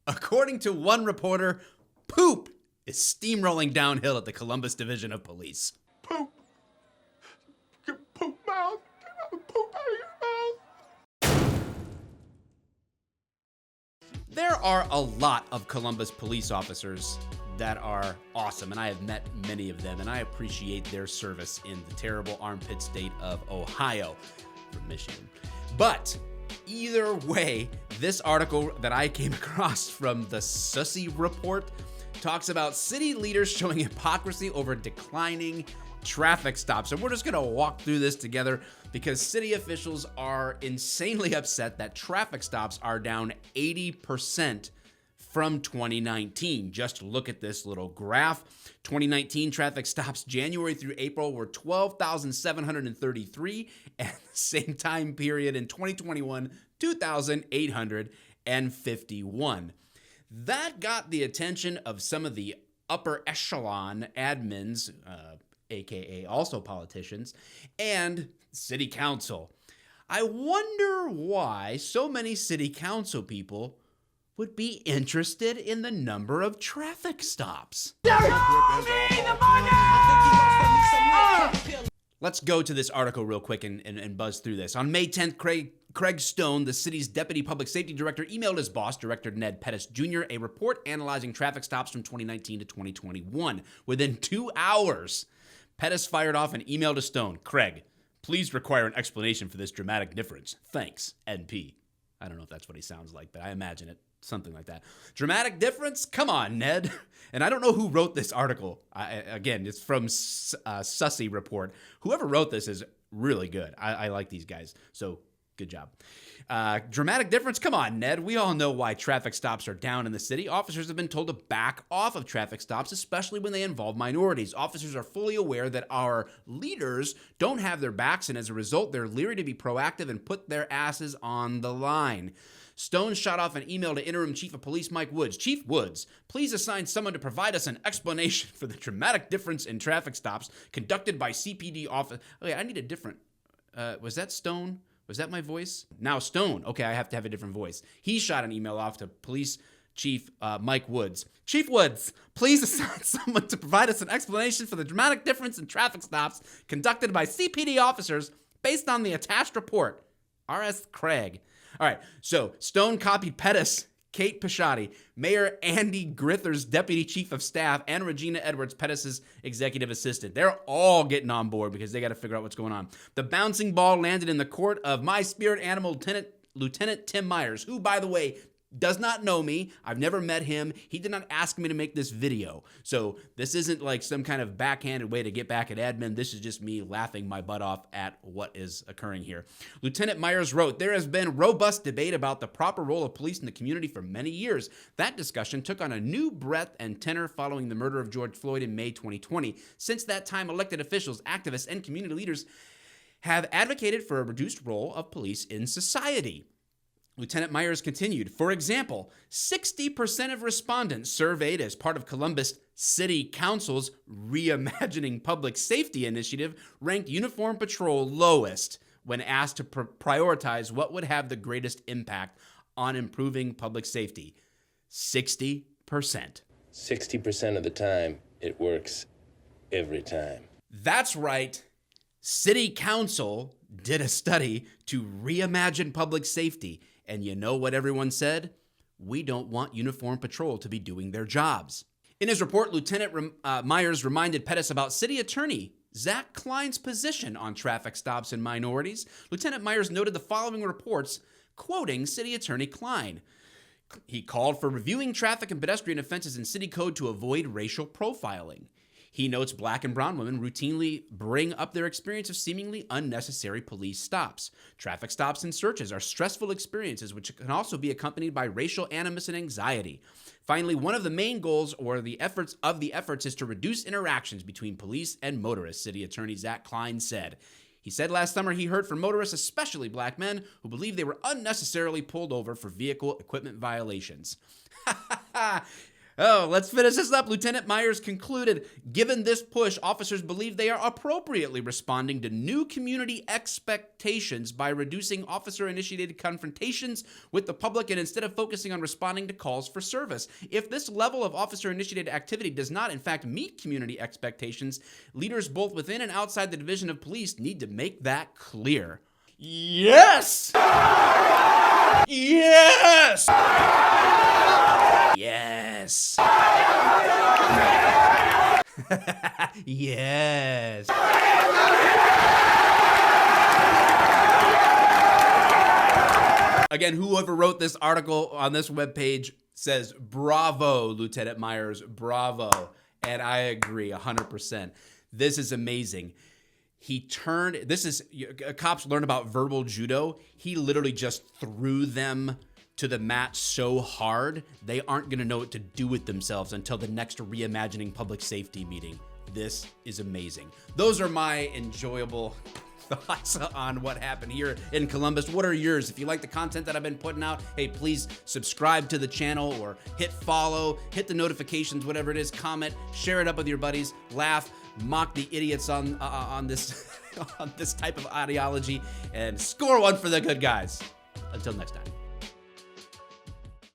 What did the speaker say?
According to one reporter, poop is steamrolling downhill at the Columbus Division of Police. Poop. Get poop mouth. Get poop out of your mouth. There are a lot of Columbus police officers that are awesome, and I have met many of them, and I appreciate their service in the terrible armpit state of Ohio from Michigan. But either way, this article that I came across from the Sussy Report talks about city leaders showing hypocrisy over declining traffic stops. And we're just gonna walk through this together because city officials are insanely upset that traffic stops are down 80% from 2019. Just look at this little graph. 2019 traffic stops January through April were 12,733, and the same time period in 2021, 2,851. That got the attention of some of the upper echelon admins, aka also politicians, and city council. I wonder why so many city council people would be interested in the number of traffic stops. Let's go to this article real quick and buzz through this. On May 10th, Craig Stone, the city's deputy public safety director, emailed his boss, Director Ned Pettis Jr., a report analyzing traffic stops from 2019 to 2021. Within 2 hours, Pettis fired off an email to Stone. Craig, please require an explanation for this dramatic difference. Thanks, NP. I don't know if that's what he sounds like, but I imagine it. Something like that. Dramatic difference? Come on, Ned. And I don't know who wrote this article. Again, it's from Sussy Report. Whoever wrote this is really good. I like these guys. So good job. Dramatic difference? Come on, Ned. We all know why traffic stops are down in the city. Officers have been told to back off of traffic stops, especially when they involve minorities. Officers are fully aware that our leaders don't have their backs, and as a result, they're leery to be proactive and put their asses on the line. Stone shot off an email to Interim Chief of Police Mike Woods. Chief Woods, please assign someone to provide us an explanation for the dramatic difference in traffic stops conducted by CPD office. Okay, I need a different, was that Stone? Was that my voice? Now Stone. Okay, I have to have a different voice. He shot an email off to Police Chief Mike Woods. Chief Woods, please assign someone to provide us an explanation for the dramatic difference in traffic stops conducted by CPD officers based on the attached report. R.S. Craig. All right, so Stone copied Pettis, Kate Pisciotti, Mayor Andy Grither's deputy chief of staff, and Regina Edwards, Pettis' executive assistant. They're all getting on board because they got to figure out what's going on. The bouncing ball landed in the court of my spirit animal, Lieutenant Tim Myers, who, by the way, does not know me. I've never met him. He did not ask me to make this video. So this isn't like some kind of backhanded way to get back at admin. This is just me laughing my butt off at what is occurring here. Lieutenant Myers wrote, there has been robust debate about the proper role of police in the community for many years. That discussion took on a new breadth and tenor following the murder of George Floyd in May 2020. Since that time, elected officials, activists, and community leaders have advocated for a reduced role of police in society. Lieutenant Myers continued, for example, 60% of respondents surveyed as part of Columbus City Council's Reimagining Public Safety Initiative ranked uniformed patrol lowest when asked to prioritize what would have the greatest impact on improving public safety. 60%. 60% of the time, it works every time. That's right. City Council did a study to reimagine public safety. And you know what everyone said? We don't want uniformed patrol to be doing their jobs. In his report, Lieutenant Myers reminded Pettis about City Attorney Zach Klein's position on traffic stops and minorities. Lieutenant Myers noted the following reports, quoting City Attorney Klein. He called for reviewing traffic and pedestrian offenses in city code to avoid racial profiling. He notes black and brown women routinely bring up their experience of seemingly unnecessary police stops. Traffic stops and searches are stressful experiences which can also be accompanied by racial animus and anxiety. Finally, one of the main goals or the efforts is to reduce interactions between police and motorists, City Attorney Zach Klein said. He said last summer he heard from motorists, especially black men, who believed they were unnecessarily pulled over for vehicle equipment violations. Oh, let's finish this up. Lieutenant Myers concluded, given this push, officers believe they are appropriately responding to new community expectations by reducing officer-initiated confrontations with the public and instead of focusing on responding to calls for service. If this level of officer-initiated activity does not, in fact, meet community expectations, leaders both within and outside the Division of Police need to make that clear. Yes! Yes! Yes! Yes! Again, whoever wrote this article on this webpage says, bravo, Lieutenant Myers, bravo. And I agree 100%. This is amazing. Cops learn about verbal judo. He literally just threw them to the mat so hard, they aren't going to know what to do with themselves until the next Reimagining Public Safety meeting. This is amazing. Those are my enjoyable thoughts on what happened here in Columbus. What are yours? If you like the content that I've been putting out, hey, please subscribe to the channel or hit follow, hit the notifications, whatever it is, comment, share it up with your buddies, laugh, mock the idiots on this on this type of ideology, and score one for the good guys. Until next time.